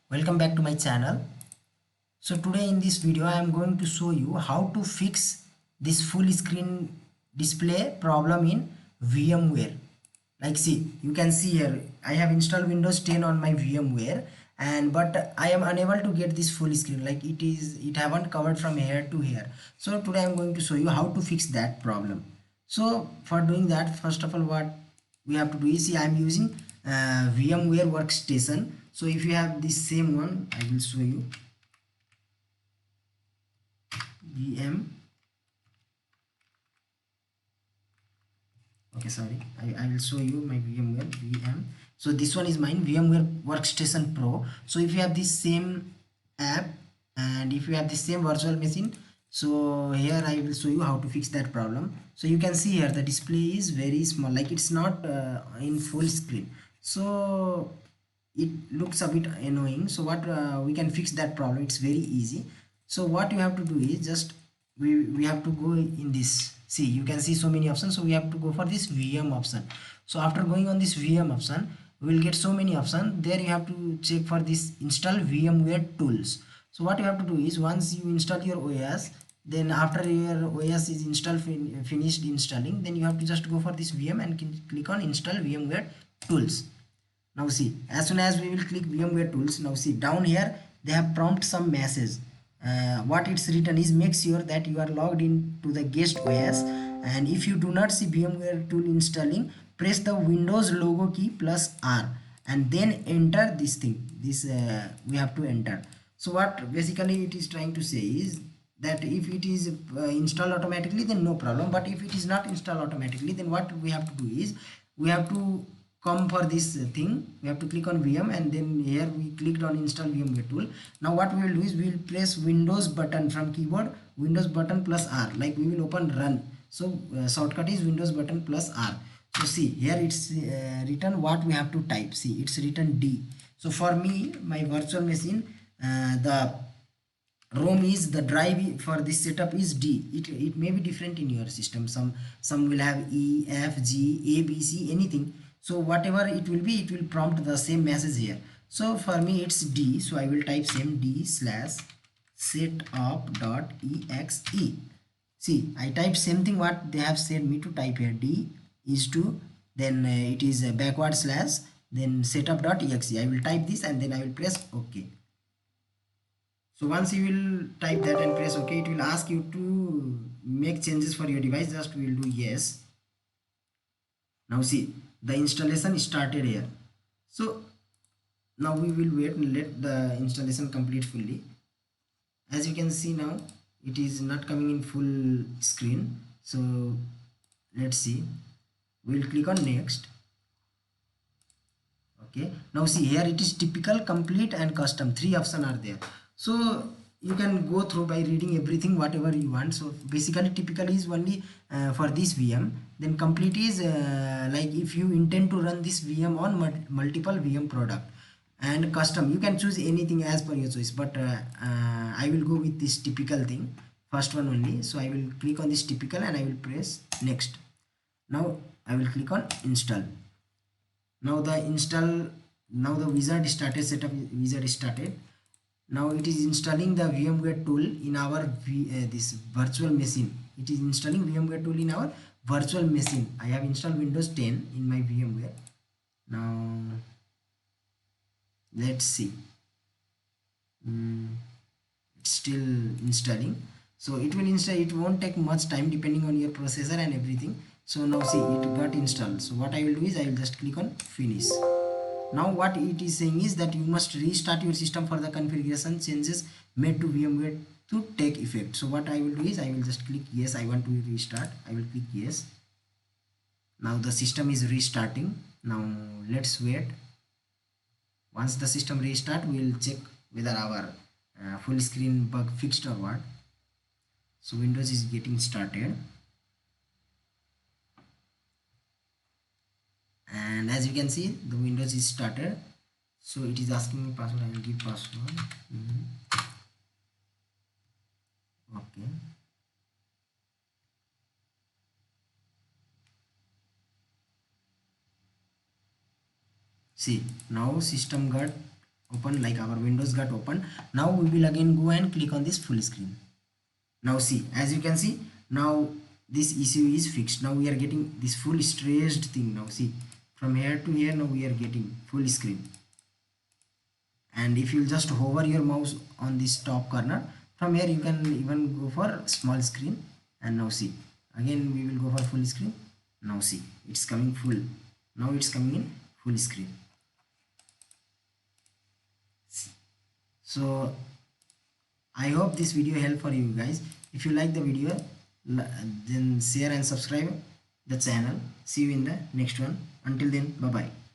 Welcome back to my channel. So today in this video I am going to show you how to fix this full screen display problem in VMware. Like, see, you can see here I have installed Windows 10 on my VMware, and but I am unable to get this full screen, like it haven't covered from here to here. So today I am going to show you how to fix that problem. So for doing that, first of all, what we have to do is, see, I am using VMware workstation. So if you have this same one, I will show you VM. Okay, sorry, I will show you my VMware VM. So this one is mine, VMware Workstation Pro. So if you have this same app and if you have the same virtual machine, so here I will show you how to fix that problem. So you can see here the display is very small, like it's not in full screen, so it looks a bit annoying. So what we can fix that problem, it's very easy. So what you have to do is, just we have to go in this, see, you can see so many options, so we have to go for this VM option. So after going on this VM option, we will get so many options. There you have to check for this install VMware tools. So what you have to do is, once you install your OS, then after your OS is installed, finished installing, then you have to just go for this VM and click on install VMware tools. Now see, as soon as we will click VMware tools, now see down here they have prompt some message. What it's written is, make sure that you are logged in to the guest OS, and if you do not see VMware tool installing, press the Windows logo key plus R and then enter this thing. This we have to enter. So what basically it is trying to say is that if it is installed automatically, then no problem, but if it is not installed automatically, then what we have to do is, we have to come for this thing, we have to click on VM, and then here we clicked on install VMware tool. Now what we will do is, we will press Windows button from keyboard, Windows button plus R, like we will open run. So shortcut is Windows button plus R. So see here it's written what we have to type. See, it's written D. So for me, my virtual machine, the ROM is, the drive for this setup is D. It may be different in your system. Some will have E, F, G, A, B, C, anything. So whatever it will be, it will prompt the same message here. So for me it's D. So I will type same D slash setup.exe. See, I type same thing what they have said me to type here. D is to, then it is a backward slash, then setup.exe. I will type this and then I will press OK. So once you will type that and press OK, it will ask you to make changes for your device. Just we will do yes. Now see, the installation started here. So now we will wait and let the installation complete fully. As you can see, now it is not coming in full screen. So let's see, we will click on next. Okay, now see here it is typical, complete and custom, three options are there. So you can go through by reading everything whatever you want. So basically typical is only for this VM, then complete is like if you intend to run this VM on multiple VM product, and custom you can choose anything as per your choice, but I will go with this typical thing, first one only. So I will click on this typical and I will press next. Now I will click on install. Now the install, now the wizard started, setup wizard started. Now it is installing the VMware tool in our this virtual machine. It is installing VMware tool in our virtual machine. I have installed Windows 10 in my VMware. Now let's see. It's still installing. So it will install, it won't take much time depending on your processor and everything. So now see, it got installed. So what I will do is, I will just click on finish. Now what it is saying is that you must restart your system for the configuration changes made to VMware to take effect. So what I will do is, I will just click yes, I want to restart. I will click yes. Now the system is restarting. Now let's wait. Once the system restart, we will check whether our full screen bug fixed or what. So Windows is getting started, and as you can see, the Windows is started. So it is asking me password. I will give password. Okay, see, now system got open, like our windows got open. Now we will again go and click on this full screen. Now see, as you can see, now this issue is fixed. Now we are getting this full stretched thing. Now see, from here to here, now we are getting full screen. And if you just hover your mouse on this top corner, from here you can even go for small screen. And now see, again we will go for full screen. Now see, it's coming full. Now it's coming in full screen. So I hope this video helped for you guys. If you like the video, then share and subscribe the channel. See you in the next one. Until then, bye bye.